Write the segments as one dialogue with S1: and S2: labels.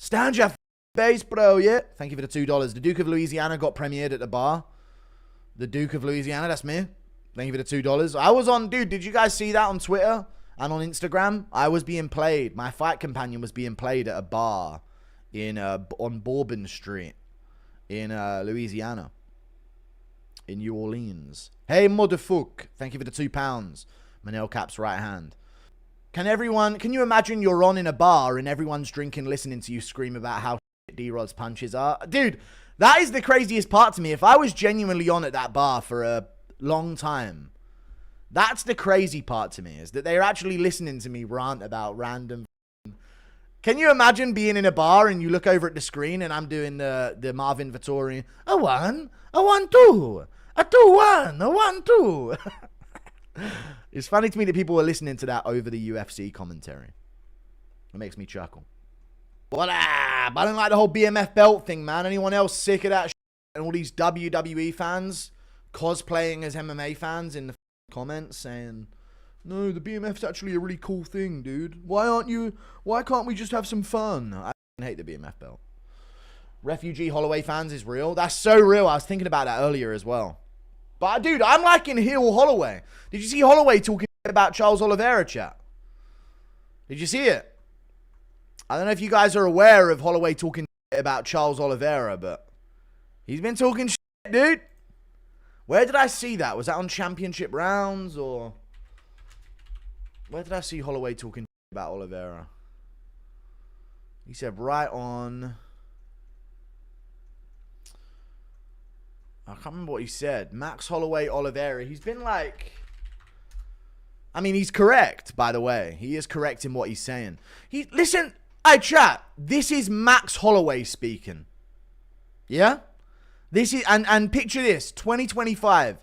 S1: Stand your base, bro, yeah? Thank you for the $2. The Duke of Louisiana got premiered at the bar. The Duke of Louisiana, that's me. Thank you for the $2. I was on, dude, did you guys see that on Twitter and on Instagram? I was being played. My fight companion was being played at a bar on Bourbon Street in Louisiana. In New Orleans. Hey, motherfuck. Thank you for the £2. Manel Cap's right hand. Can you imagine you're on in a bar and everyone's drinking, listening to you scream about how shit D-Rod's punches are? Dude, that is the craziest part to me. If I was genuinely on at that bar for a long time, that's the crazy part to me, is that they're actually listening to me rant about random. Can you imagine being in a bar and you look over at the screen and I'm doing the Marvin Vittori, a 1, a 1, 2, a 2, 1, a 1, 2. It's funny to me that people are listening to that over the UFC commentary. It makes me chuckle. But I don't like the whole BMF belt thing, man. Anyone else sick of that shit? And all these WWE fans cosplaying as MMA fans in the comments saying, no, the BMF's actually a really cool thing, dude. Why can't we just have some fun? I hate the BMF belt. Refugee Holloway fans is real. That's so real. I was thinking about that earlier as well. But, dude, I'm liking heel Holloway. Did you see Holloway talking about Charles Oliveira, chat? Did you see it? I don't know if you guys are aware of Holloway talking about Charles Oliveira, but he's been talking shit, dude. Where did I see that? Was that on Championship Rounds or... Where did I see Holloway talking about Oliveira? He said right on... I can't remember what he said. Max Holloway, Oliveira. He's been like... I mean, he's correct, by the way. He is correct in what he's saying. Listen, hey, chat. This is Max Holloway speaking. Yeah? This is... And picture this. 2025.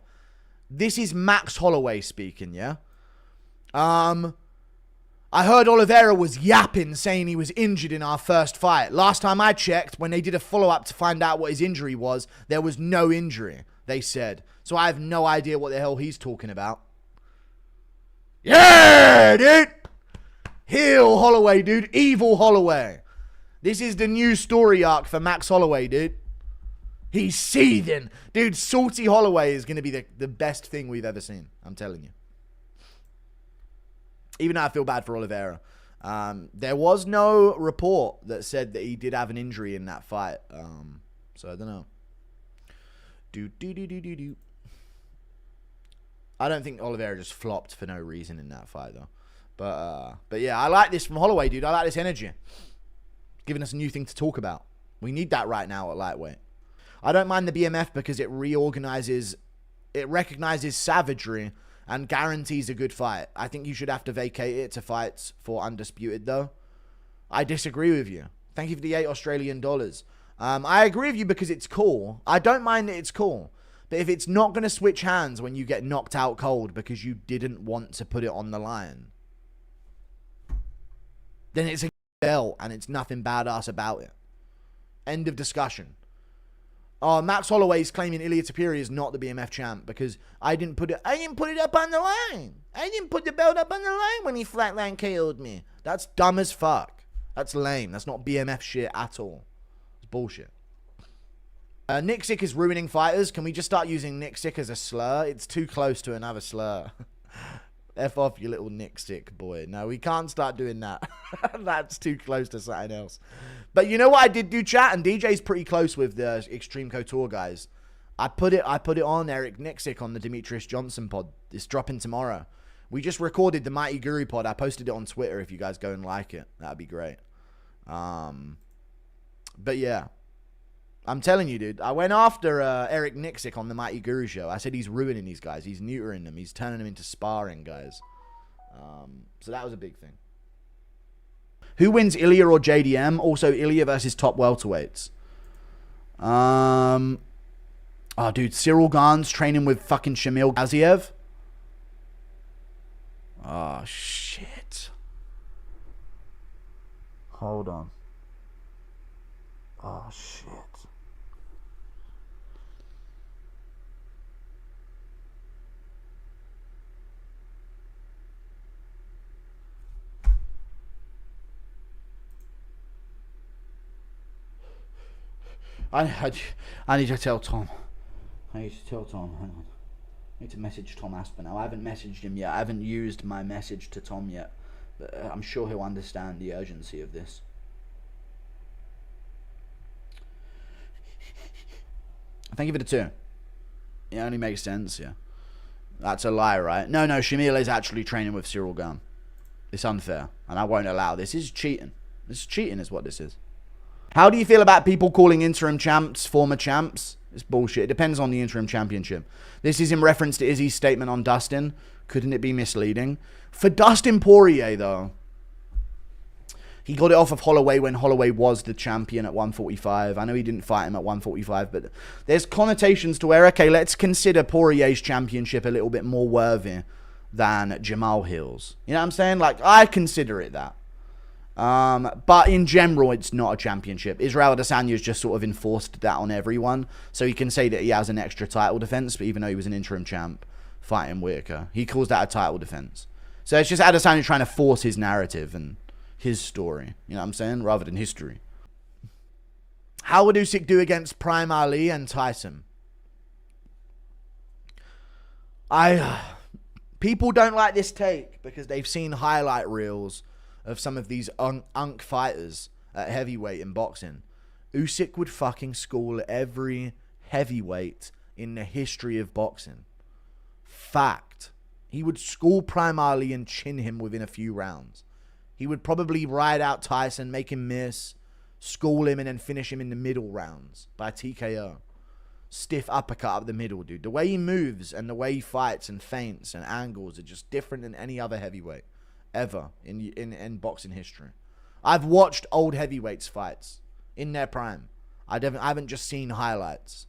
S1: This is Max Holloway speaking, yeah? I heard Oliveira was yapping, saying he was injured in our first fight. Last time I checked, when they did a follow-up to find out what his injury was, there was no injury, they said. So I have no idea what the hell he's talking about. Yeah, dude! Heel Holloway, dude. Evil Holloway. This is the new story arc for Max Holloway, dude. He's seething. Dude, Salty Holloway is going to be the best thing we've ever seen. I'm telling you. Even though I feel bad for Oliveira. There was no report that said that he did have an injury in that fight. So I don't know. I don't think Oliveira just flopped for no reason in that fight, though. But yeah, I like this from Holloway, dude. I like this energy. Giving us a new thing to talk about. We need that right now at lightweight. I don't mind the BMF because it reorganizes, it recognizes savagery and guarantees a good fight. I think you should have to vacate it to fights for Undisputed, though. I disagree with you. Thank you for the $8 Australian. I agree with you because it's cool. I don't mind that it's cool. But if it's not going to switch hands when you get knocked out cold because you didn't want to put it on the line, then it's a belt and it's nothing badass about it. End of discussion. Max Holloway's claiming Ilia Tapiri is not the BMF champ because I didn't put it up on the line. I didn't put the belt up on the line when he flatline KO'd me. That's dumb as fuck. That's lame. That's not BMF shit at all. It's bullshit. Nick Sick is ruining fighters. Can we just start using Nick Sick as a slur? It's too close to another slur. F off, you little Nick Sick boy. No, we can't start doing that. That's too close to something else. But you know what I did do, chat? And DJ's pretty close with the Extreme Couture guys. I put it on Eric Nixick on the Demetrius Johnson pod. It's dropping tomorrow. We just recorded the Mighty Guru pod. I posted it on Twitter if you guys go and like it. That'd be great. But yeah. I'm telling you, dude. I went after Eric Nixick on the Mighty Guru show. I said he's ruining these guys. He's neutering them. He's turning them into sparring guys. So that was a big thing. Who wins, Ilya or JDM? Also, Ilya versus top welterweights. Oh, dude. Cyril Gane's training with fucking Shamil Gaziev. Oh, shit. Hold on. Oh, shit. I need to tell Tom. I need to tell Tom. Hang on. I need to message Tom Aspinall. I haven't messaged him yet. I haven't used my message to Tom yet. But I'm sure he'll understand the urgency of this. Thank you for the 2. It only makes sense, yeah. That's a lie, right? No, Shamil is actually training with Cyril Gane. It's unfair, and I won't allow this. This is cheating. This is cheating is what this is. How do you feel about people calling interim champs former champs? It's bullshit. It depends on the interim championship. This is in reference to Izzy's statement on Dustin. Couldn't it be misleading? For Dustin Poirier, though, he got it off of Holloway when Holloway was the champion at 145. I know he didn't fight him at 145, but there's connotations to where, okay, let's consider Poirier's championship a little bit more worthy than Jamal Hill's. You know what I'm saying? Like, I consider it that. But in general, it's not a championship. Israel Adesanya's just sort of enforced that on everyone. So he can say that he has an extra title defense, but even though he was an interim champ fighting Whitaker, he calls that a title defense. So it's just Adesanya trying to force his narrative and his story. You know what I'm saying? Rather than history. How would Usyk do against Prime Ali and Tyson? People don't like this take because they've seen highlight reels of some of these unk fighters at heavyweight in boxing. Usyk would fucking school every heavyweight in the history of boxing. Fact. He would school Prime Ali and chin him within a few rounds. He would probably ride out Tyson, make him miss, school him, and then finish him in the middle rounds by TKO. Stiff uppercut up the middle, dude. The way he moves and the way he fights and feints and angles are just different than any other heavyweight ever in boxing history. I've watched old heavyweights fights in their prime. I haven't just seen highlights.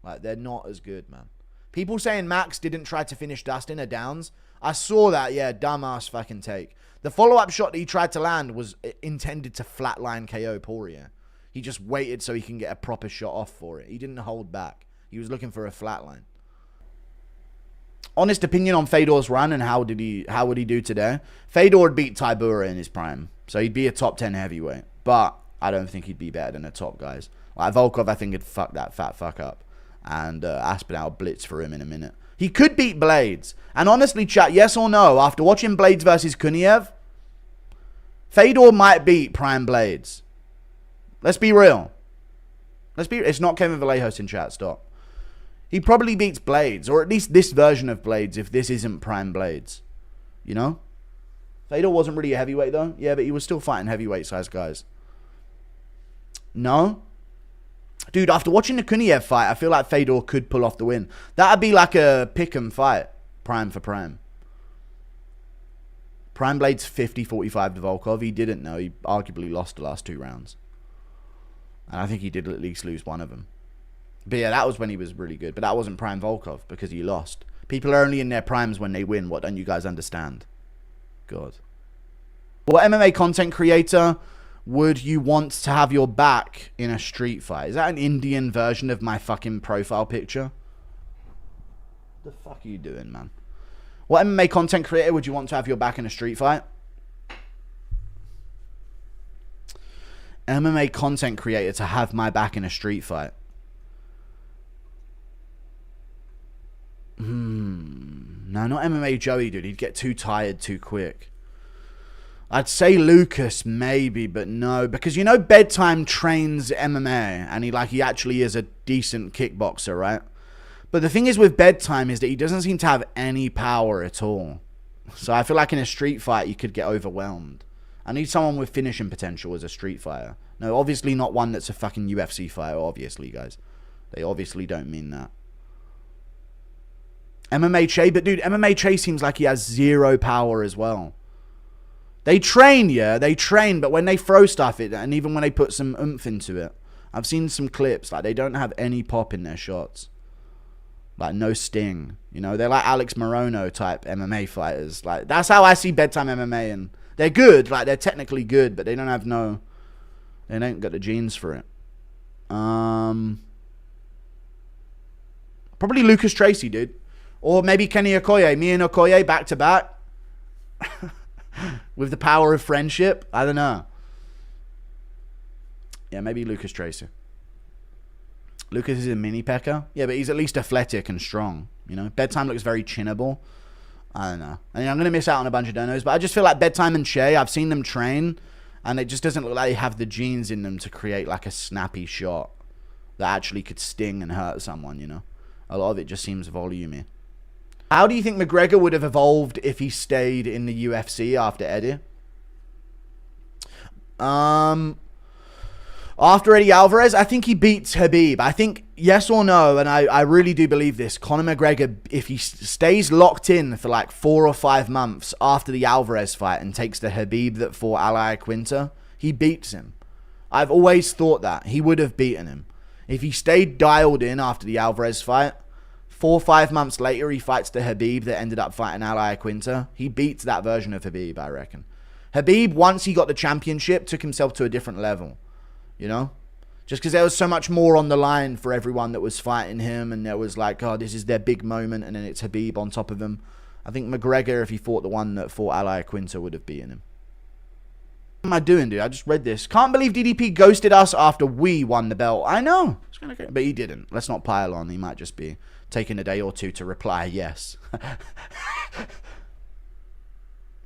S1: Like, they're not as good, man. People saying Max didn't try to finish Dustin or downs. I saw that, yeah, dumbass fucking take. The follow-up shot that he tried to land was intended to flatline KO Poirier. He just waited so he can get a proper shot off for it. He didn't hold back. He was looking for a flatline. Honest opinion on Fedor's run and how would he do today? Fedor would beat Tybura in his prime. So he'd be a top 10 heavyweight. But I don't think he'd be better than the top guys. Like Volkov, I think he'd fuck that fat fuck up. And Aspinall blitz for him in a minute. He could beat Blades. And honestly, chat, yes or no, after watching Blades versus Kuniev, Fedor might beat Prime Blades. Let's be real. It's not Kevin Vallejos in chat, stop. He probably beats Blades, or at least this version of Blades, if this isn't Prime Blades. You know? Fedor wasn't really a heavyweight, though. Yeah, but he was still fighting heavyweight-sized guys. No? Dude, after watching the Kuniev fight, I feel like Fedor could pull off the win. That'd be like a pick'em fight. Prime for Prime. Prime Blades 50-45 to Volkov. He didn't know. He arguably lost the last 2 rounds. And I think he did at least lose one of them. But yeah, that was when he was really good. But that wasn't Prime Volkov because he lost. People are only in their primes when they win. What don't you guys understand? God. What MMA content creator would you want to have your back in a street fight? Is that an Indian version of my fucking profile picture? What the fuck are you doing, man? What MMA content creator would you want to have your back in a street fight? MMA content creator to have my back in a street fight. No, not MMA Joey, dude. He'd get too tired too quick. I'd say Lucas, maybe, but no. Because, you know, Bedtime trains MMA. And he actually is a decent kickboxer, right? But the thing is with Bedtime is that he doesn't seem to have any power at all. So I feel like in a street fight, you could get overwhelmed. I need someone with finishing potential as a street fighter. No, obviously not one that's a fucking UFC fighter, obviously, guys. They obviously don't mean that. MMA Che, but dude, MMA Che seems like he has zero power as well. They train, yeah, they train, but when they throw stuff, and even when they put some oomph into it, I've seen some clips, like they don't have any pop in their shots. Like no sting, you know, they're like Alex Morono type MMA fighters. Like that's how I see Bedtime MMA, and they're good, like they're technically good, but they don't have they don't got the genes for it. Probably Lucas Tracy, dude. Or maybe Kenny Okoye. Me and Okoye back to back. With the power of friendship. I don't know. Yeah, maybe Lucas Tracy. Lucas is a mini pecker. Yeah, but he's at least athletic and strong. You know, Bedtime looks very chinnable. I don't know. I mean, I'm going to miss out on a bunch of donos, but I just feel like Bedtime and Shay, I've seen them train, and it just doesn't look like they have the genes in them to create like a snappy shot that actually could sting and hurt someone, you know? A lot of it just seems volumey. How do you think McGregor would have evolved if he stayed in the UFC after Eddie? After Eddie Alvarez, I think he beats Khabib. I think yes or no, and I really do believe this. Conor McGregor, if he stays locked in for like 4 or 5 months after the Alvarez fight and takes the Khabib that fought Al Quinta, he beats him. I've always thought that. He would have beaten him. If he stayed dialed in after the Alvarez fight, 4 or 5 months later, he fights the Khabib that ended up fighting Al Quinta. He beats that version of Khabib, I reckon. Khabib, once he got the championship, took himself to a different level. You know? Just because there was so much more on the line for everyone that was fighting him. And there was like, oh, this is their big moment. And then it's Khabib on top of him. I think McGregor, if he fought the one that fought Al Quinta, would have beaten him. What am I doing, dude? I just read this. Can't believe DDP ghosted us after we won the belt. I know. But he didn't. Let's not pile on. He might just be taking a day or two to reply yes.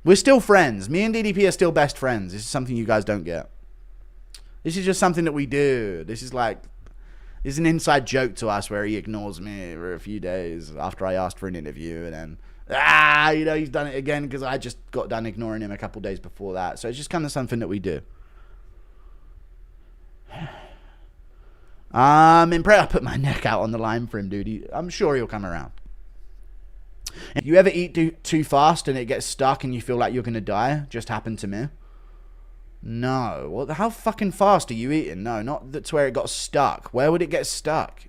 S1: We're still friends. Me and DDP are still best friends. This is something you guys don't get. This is just something that we do. This is an inside joke to us where he ignores me for a few days after I asked for an interview, and then, you know, he's done it again because I just got done ignoring him a couple days before that. So it's just kind of something that we do. I put my neck out on the line for him, dude. I'm sure he'll come around. If you ever eat too fast and it gets stuck and you feel like you're going to die, just happened to me. No. Well, how fucking fast are you eating? No, not that's where it got stuck. Where would it get stuck?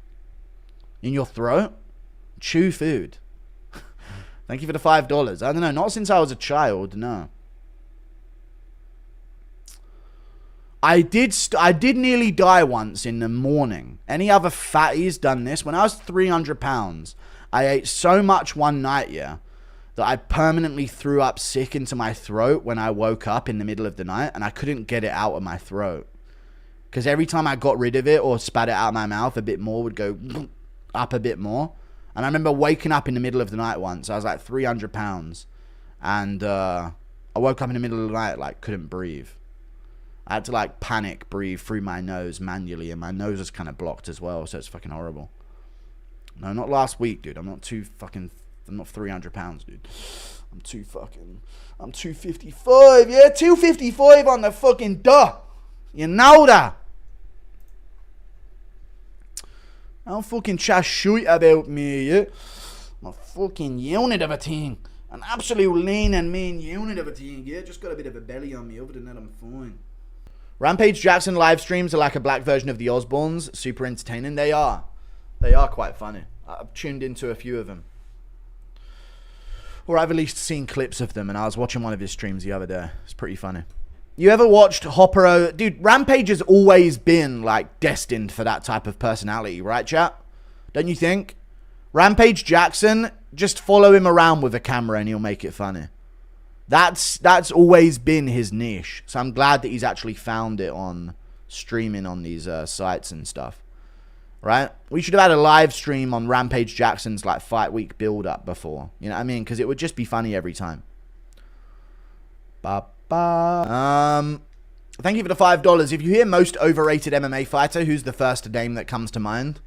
S1: In your throat? Chew food. Thank you for the $5. I don't know. Not since I was a child, no. I did nearly die once in the morning. Any other fatties done this? When I was 300 pounds, I ate so much one night, yeah, that I permanently threw up sick into my throat when I woke up in the middle of the night, and I couldn't get it out of my throat. Because every time I got rid of it or spat it out of my mouth, a bit more would go up a bit more. And I remember waking up in the middle of the night once. I was like 300 pounds. And I woke up in the middle of the night, like, couldn't breathe. I had to, like, panic breathe through my nose manually, and my nose was kind of blocked as well, so it's fucking horrible. No, not last week, dude. I'm not 300 pounds, dude. I'm 255, yeah? 255 on the fucking dot. You know that. Don't fucking chat shit about me, yeah? I'm a fucking unit of a thing. An absolute lean and mean unit of a thing, yeah? Just got a bit of a belly on me. Other than that, I'm fine. Rampage Jackson live streams are like a black version of the Osbournes. Super entertaining. They are. They are quite funny. I've tuned into a few of them. Or I've at least seen clips of them, and I was watching one of his streams the other day. It's pretty funny. You ever watched Hopper? Dude, Rampage has always been, like, destined for that type of personality, right, chat? Don't you think? Rampage Jackson, just follow him around with a camera and he'll make it funny. That's always been his niche. So I'm glad that he's actually found it on streaming on these sites and stuff. Right? We should have had a live stream on Rampage Jackson's like fight week build up before. You know what I mean? Because it would just be funny every time. Thank you for the $5. If you hear most overrated MMA fighter, who's the first name that comes to mind?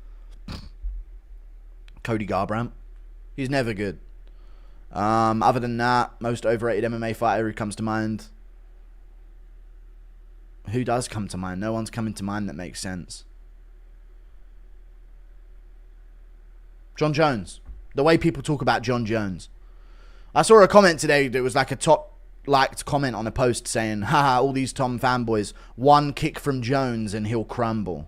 S1: Cody Garbrandt. He's never good. Other than that, most overrated MMA fighter who comes to mind. Who does come to mind? No one's coming to mind that makes sense. John Jones. The way people talk about John Jones. I saw a comment today that was like a top liked comment on a post saying, haha, all these Tom fanboys, one kick from Jones and he'll crumble.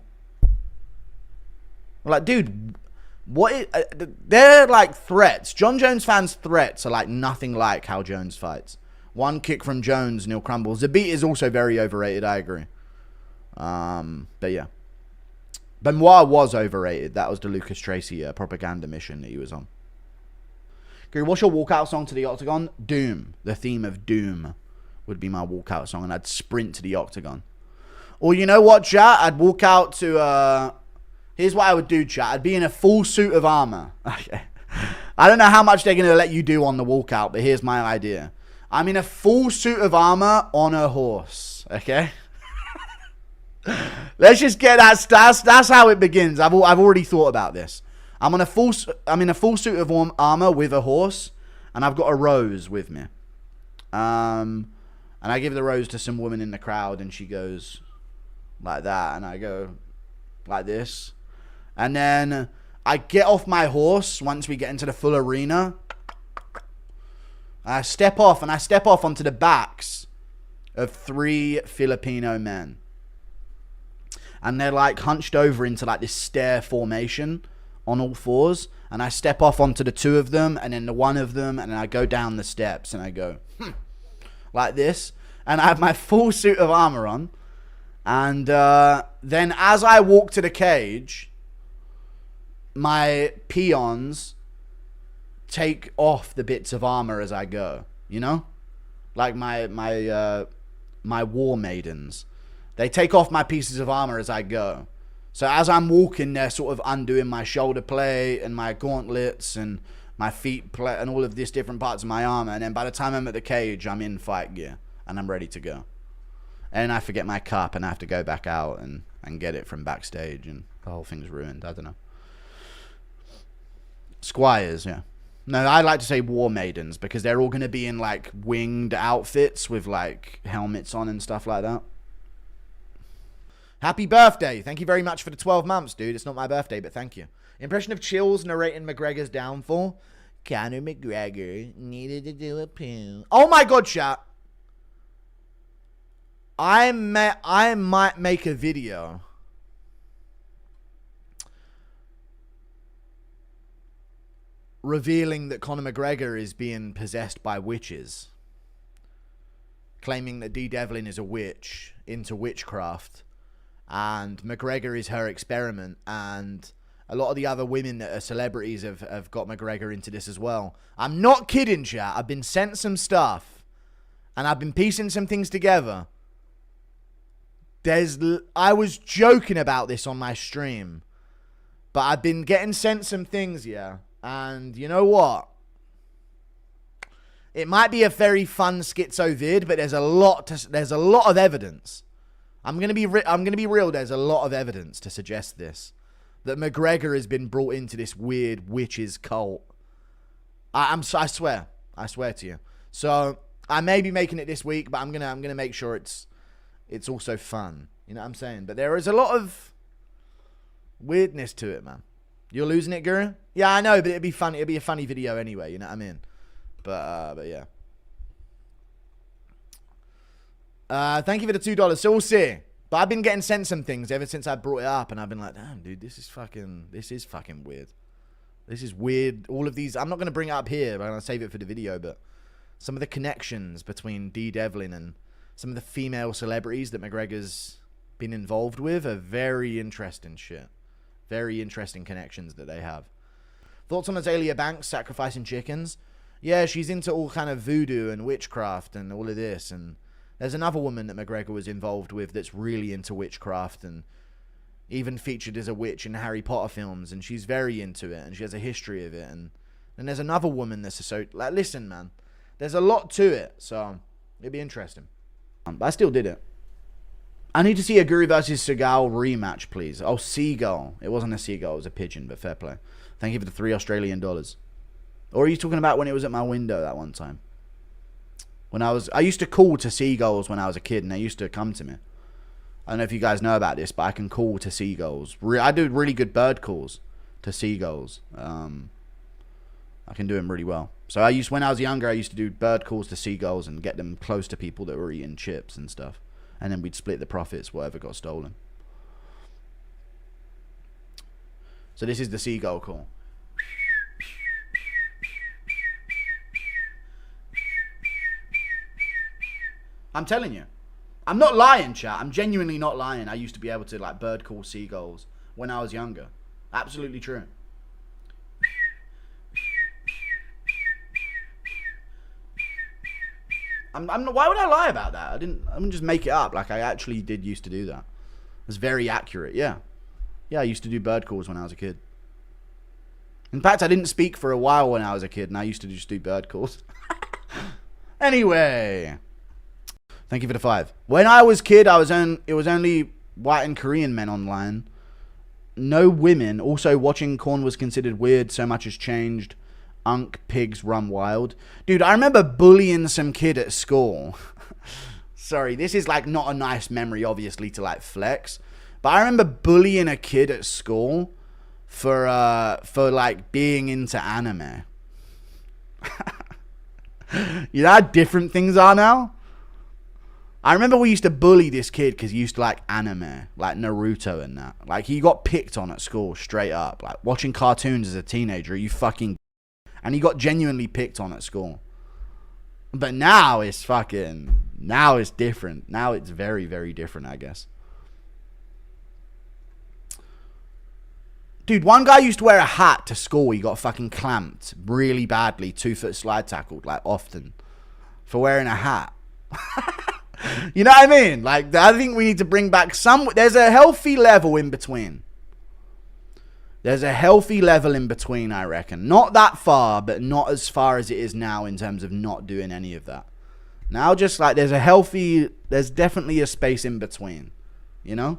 S1: Like, dude, they're like threats. John Jones fans' threats are like nothing like how Jones fights. One kick from Jones and he'll crumble. Zabit is also very overrated, I agree. But yeah. Benoit was overrated. That was the Lucas Tracy propaganda mission that he was on. Gary, what's your walkout song to the Octagon? Doom. The theme of Doom would be my walkout song, and I'd sprint to the Octagon. Or you know what, chat? I'd walk out to Here's what I would do, chat. I'd be in a full suit of armor. Okay. I don't know how much they're going to let you do on the walkout, but here's my idea. I'm in a full suit of armor on a horse. Okay. Let's just get that. That's how it begins. I've already thought about this. I'm in a full suit of armor with a horse, and I've got a rose with me. And I give the rose to some woman in the crowd, and she goes like that, and I go like this, and then I get off my horse once we get into the full arena. I step off onto the backs of 3 Filipino men. And they're like hunched over into like this stair formation on all fours. And I step off onto the 2 of them and then the 1 of them. And then I go down the steps and I go like this. And I have my full suit of armor on. And then as I walk to the cage, my peons take off the bits of armor as I go, you know, like my war maidens, they take off my pieces of armor as I go. So as I'm walking, they're sort of undoing my shoulder plate and my gauntlets and my feet plate and all of these different parts of my armor. And then by the time I'm at the cage, I'm in fight gear and I'm ready to go. And I forget my cup and I have to go back out and get it from backstage and the whole thing's ruined. I don't know. Squires, yeah. No, I like to say war maidens because they're all going to be in like winged outfits with like helmets on and stuff like that. Happy birthday. Thank you very much for the 12 months, dude. It's not my birthday, but thank you. Impression of Chills narrating McGregor's downfall. Conor McGregor needed to do a poo. Oh my God, chat. I might make a video revealing that Conor McGregor is being possessed by witches, claiming that Dee Devlin is a witch into witchcraft, and McGregor is her experiment, and a lot of the other women that are celebrities have got McGregor into this as well. I'm not kidding, chat. I've been sent some stuff, and I've been piecing some things together. I was joking about this on my stream, but I've been getting sent some things, yeah. And you know what? It might be a very fun schizo vid, but there's a lot of evidence. I'm gonna be real. There's a lot of evidence to suggest this, that McGregor has been brought into this weird witches cult. I swear to you. So I may be making it this week, but I'm gonna make sure it's also fun. You know what I'm saying? But there is a lot of weirdness to it, man. You're losing it, Guru? Yeah, I know, but it'd be fun. It'd be a funny video anyway. You know what I mean? But yeah. Thank you for the $2. So we'll see. But I've been getting sent some things ever since I brought it up, and I've been like, damn, dude, this is fucking weird. This is weird. All of these, I'm not gonna bring it up here, but I'm gonna save it for the video. But some of the connections between Dee Devlin and some of the female celebrities that McGregor's been involved with are very interesting shit. Very interesting connections that they have. Thoughts on Azalea Banks sacrificing chickens? Yeah, she's into all kind of voodoo and witchcraft and all of this. And there's another woman that McGregor was involved with that's really into witchcraft and even featured as a witch in Harry Potter films. And she's very into it and she has a history of it. And then there's another woman that's like, listen, man, there's a lot to it. So it'd be interesting. But I still did it. I need to see a Guru versus Seagal rematch, please. Oh, Seagull. It wasn't a seagull. It was a pigeon, but fair play. Thank you for the $3 Australian. Or are you talking about when it was at my window that one time? I used to call to seagulls when I was a kid, and they used to come to me. I don't know if you guys know about this, but I can call to seagulls. I do really good bird calls to seagulls. I can do them really well. So when I was younger, I used to do bird calls to seagulls and get them close to people that were eating chips and stuff. And then we'd split the profits, whatever got stolen. So this is the seagull call. I'm telling you. I'm not lying, chat. I'm genuinely not lying. I used to be able to like bird call seagulls when I was younger. Absolutely true. Why would I lie about that? I didn't just make it up. Like, I actually did used to do that. It's very accurate, yeah. Yeah, I used to do bird calls when I was a kid. In fact, I didn't speak for a while when I was a kid, and I used to just do bird calls. Anyway, thank you for the 5. When I was a kid, it was only white and Korean men online. No women. Also, watching corn was considered weird. So much has changed. Unk pigs run wild. Dude, I remember bullying some kid at school. Sorry, this is like not a nice memory, obviously, to like flex. But I remember bullying a kid at school for like being into anime. You know how different things are now? I remember we used to bully this kid because he used to like anime, like Naruto and that. Like, he got picked on at school straight up. Like, watching cartoons as a teenager, you fucking... And he got genuinely picked on at school. But now it's fucking... Now it's different. Now it's very, very different, I guess. Dude, one guy used to wear a hat to school. He got fucking clamped really badly. 2-foot slide tackled, like, often. For wearing a hat. You know what I mean? Like, I think we need to bring back some... There's a healthy level in between. There's a healthy level in between, I reckon. Not that far, but not as far as it is now in terms of not doing any of that. Now, just like, there's definitely a space in between. You know?